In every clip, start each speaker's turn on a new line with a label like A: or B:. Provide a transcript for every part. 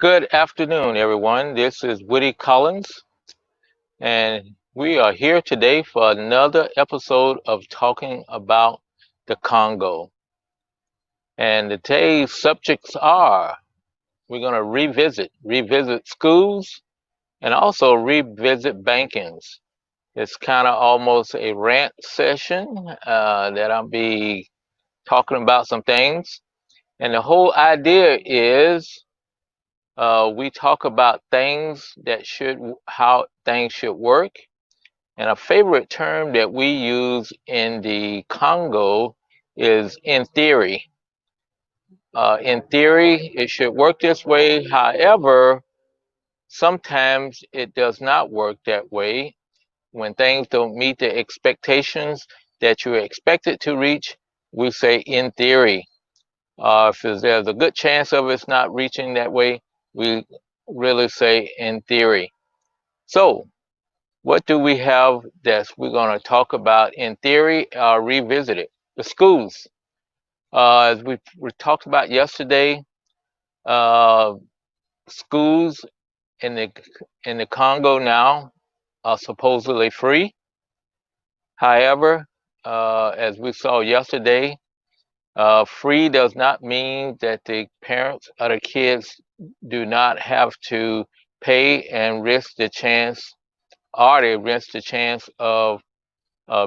A: Good afternoon, everyone. This is Woody Collins, and we are here today for another episode of talking about the Congo. And today's subjects are we're going to revisit schools, and also revisit bankings. It's kind of almost a rant session that I'll be talking about some things. And the whole idea is we talk about things that how things should work. And a favorite term that we use in the Congo is in theory. In theory, it should work this way. However, sometimes it does not work that way. When things don't meet the expectations that you expect it to reach, we say in theory. If there's a good chance of it's not reaching that way, we really say in theory. So, what do we have that we're going to talk about in theory or revisit it? The schools. As we talked about yesterday, uh, schools in the Congo now are supposedly free. However, as we saw yesterday, free does not mean that the parents or the kids do not have to pay and risk the chance, or they risk the chance of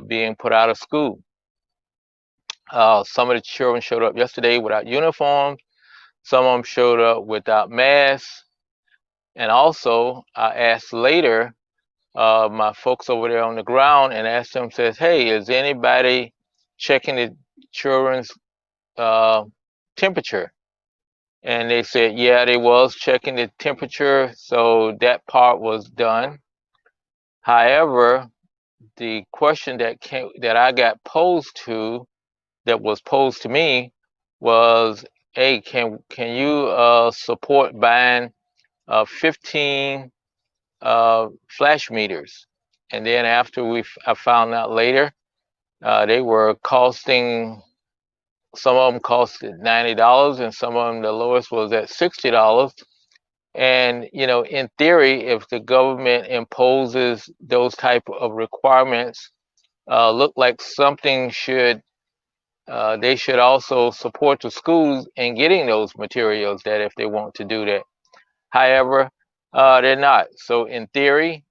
A: being put out of school. Some of the children showed up yesterday without uniforms. Some of them showed up without masks. And also, I asked later my folks over there on the ground and asked them, says, "Hey, is anybody checking the children's uh, temperature?" And they said, "Yeah, they was checking the temperature, so that part was done." However, the question that I got posed to that was posed to me was, "Hey, can you support buying 15 flash meters?" And then after I found out later, they were costing. Some of them costed $90, and some of them the lowest was at $60. And in theory, if the government imposes those type of requirements, look like something should they should also support the schools in getting those materials that if they want to do that. However, they're not. So in theory,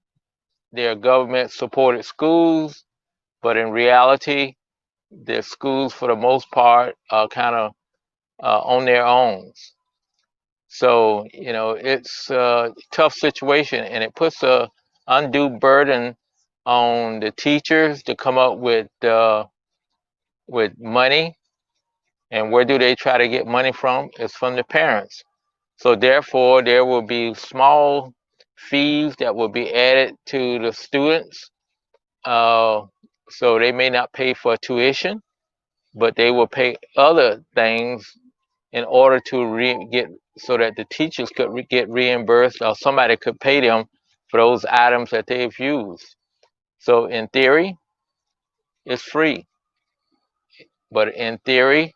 A: they're government supported schools, but in reality, the schools for the most part are kind of on their own. So, it's a tough situation, and it puts a undue burden on the teachers to come up with money. And where do they try to get money from? It's from the parents. So therefore, there will be small fees that will be added to the students. Uh, so they may not pay for tuition, but they will pay other things in order to get so that the teachers could get reimbursed, or somebody could pay them for those items that they've used. So in theory, it's free, but in theory,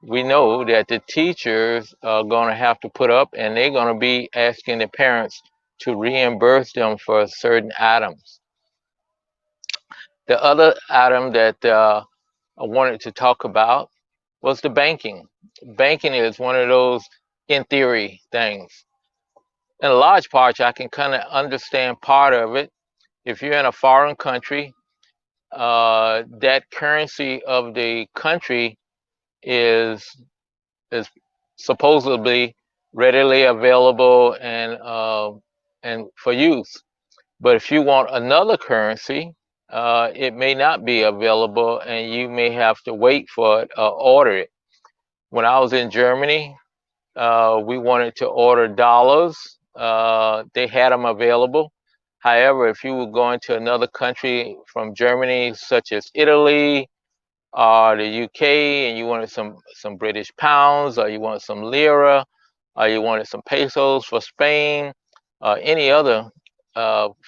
A: we know that the teachers are going to have to put up, and they're going to be asking the parents to reimburse them for certain items. The other item that I wanted to talk about was the banking. Banking is one of those in theory things. In a large part, I can kind of understand part of it. If you're in a foreign country, that currency of the country is is supposedly readily available and for use. But if you want another currency, it may not be available, and you may have to wait for it or order it. When I was in Germany, we wanted to order dollars. They had them available. However, if you were going to another country from Germany, such as Italy or the UK, and you wanted some British pounds, or you wanted some lira, or you wanted some pesos for Spain, any other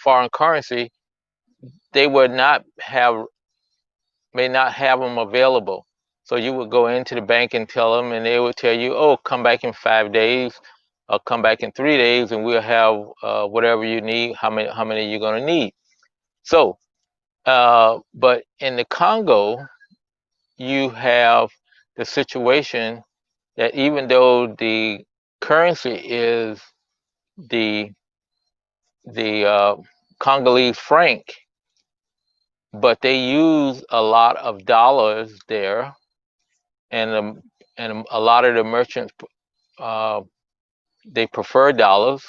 A: foreign currency, they would not have may not have them available. So you would go into the bank and tell them, and they would tell you, "Oh, come back in 5 days." come back in 3 days, and we'll have whatever you need. How many you're gonna need. So, but in the Congo, you have the situation that even though the currency is the Congolese franc, but they use a lot of dollars there, and a lot of the merchants uh, they prefer dollars,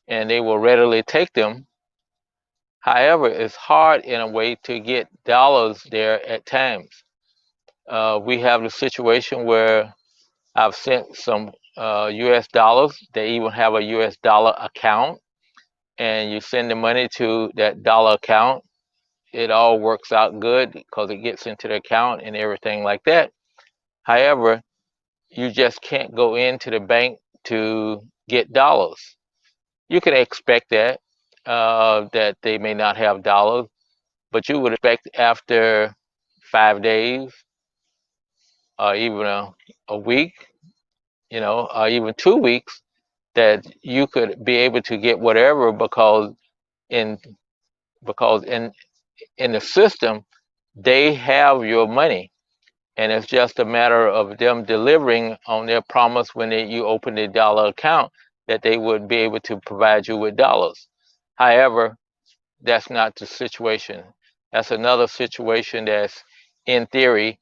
A: and they will readily take them. However, it's hard in a way to get dollars there at times. We have the situation where I've sent some U.S. dollars. They even have a U.S. dollar account, and you send the money to that dollar account. It all works out good because it gets into the account and everything like that. However, you just can't go into the bank to get dollars. You can expect that they may not have dollars, but you would expect after 5 days or even a week, or even 2 weeks, that you could be able to get whatever in because in the system they have your money, and it's just a matter of them delivering on their promise when you open the dollar account that they would be able to provide you with dollars. However, that's not the situation. That's another situation that's in theory,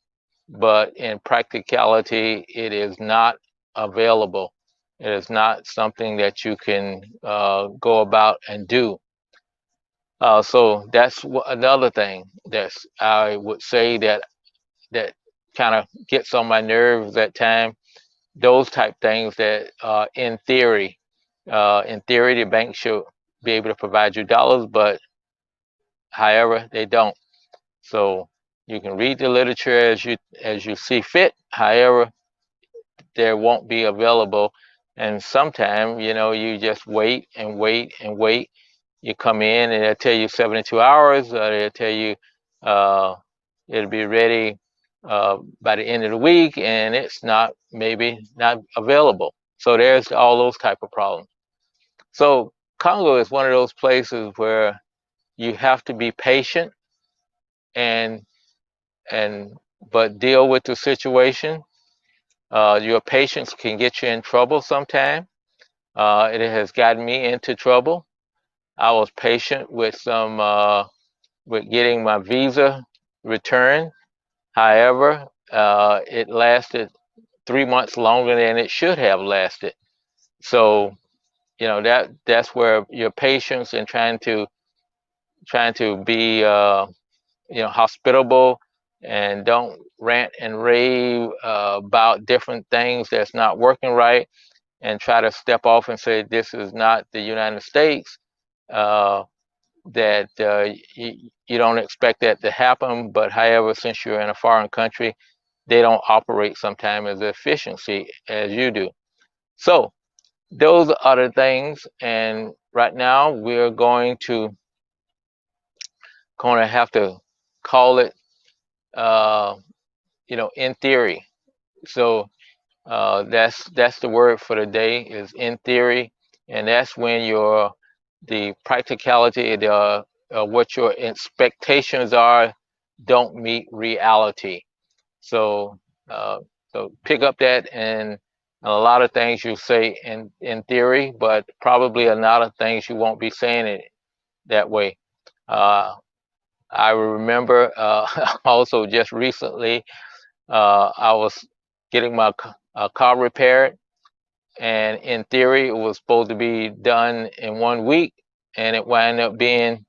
A: but in practicality, it is not available. It is not something that you can go about and do. So that's another thing that's I would say that kind of gets on my nerves at time. Those type things that in theory, the bank should be able to provide you dollars, but however, they don't. So you can read the literature as you see fit. However, there won't be available, and sometimes you just wait and wait and wait. You come in and they'll tell you 72 hours, or they'll tell you uh, it'll be ready by the end of the week, and it's maybe not available. So there's all those type of problems. So Congo is one of those places where you have to be patient and and but deal with the situation. Your patience can get you in trouble sometime. It has gotten me into trouble. I was patient with getting my visa returned. However, it lasted 3 months longer than it should have lasted. So that's where your patience and trying to be hospitable and don't rant and rave about different things that's not working right, and try to step off and say this is not the United States. That you don't expect that to happen, but however, since you're in a foreign country, they don't operate sometimes as efficiency as you do. So those are other things, and right now we're going to have to call it, uh, in theory. So that's the word for the day, is in theory, and that's when the practicality, what your expectations are, don't meet reality. So uh, so pick up that, and a lot of things you say in theory, but probably a lot of things you won't be saying it that way. Uh, I remember also just recently, I was getting my car repaired, and in theory, it was supposed to be done in 1 week, and it wound up being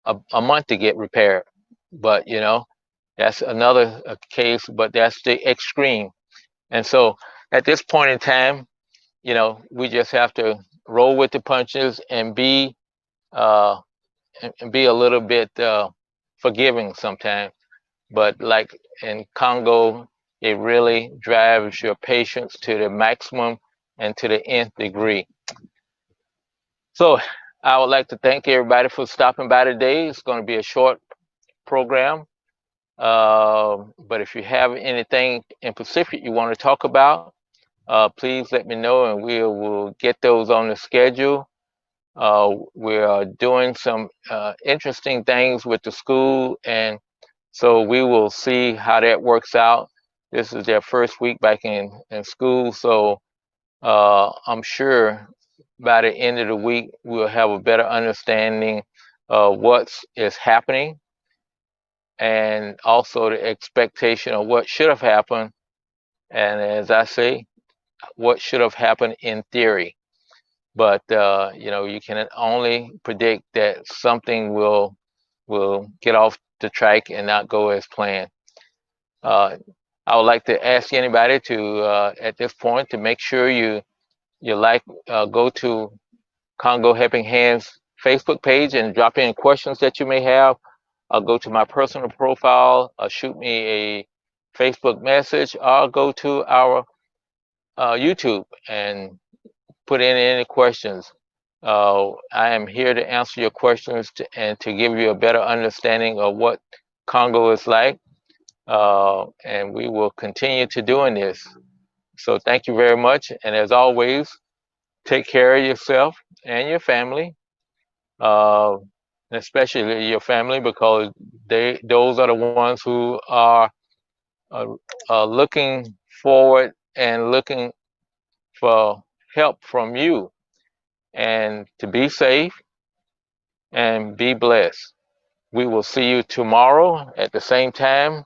A: a month to get repaired. But that's another case, but that's the extreme. And so at this point in time, we just have to roll with the punches and uh, be a little bit forgiving sometimes. But like in Congo, it really drives your patience to the maximum and to the nth degree. So I would like to thank everybody for stopping by today. It's going to be a short program. But if you have anything in Pacific you want to talk about, please let me know and we will get those on the schedule. We are doing some interesting things with the school, and so we will see how that works out. This is their first week back in school, so I'm sure by the end of the week we'll have a better understanding of what is happening and also the expectation of what should have happened. And as I say, what should have happened in theory. But you can only predict that something will get off the track and not go as planned. Uh, I would like to ask anybody to at this point to make sure you go to Congo Helping Hands Facebook page and drop in questions that you may have. Go to my personal profile, shoot me a Facebook message, or go to our YouTube and put in any questions. I am here to answer your questions and to give you a better understanding of what Congo is like. And we will continue to doing this. So thank you very much. And as always, take care of yourself and your family, uh, especially your family, because those are the ones who are uh, looking forward and looking for help from you. And to be safe and be blessed. We will see you tomorrow at the same time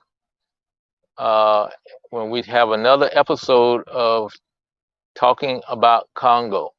A: uh, when we have another episode of Talking About Congo.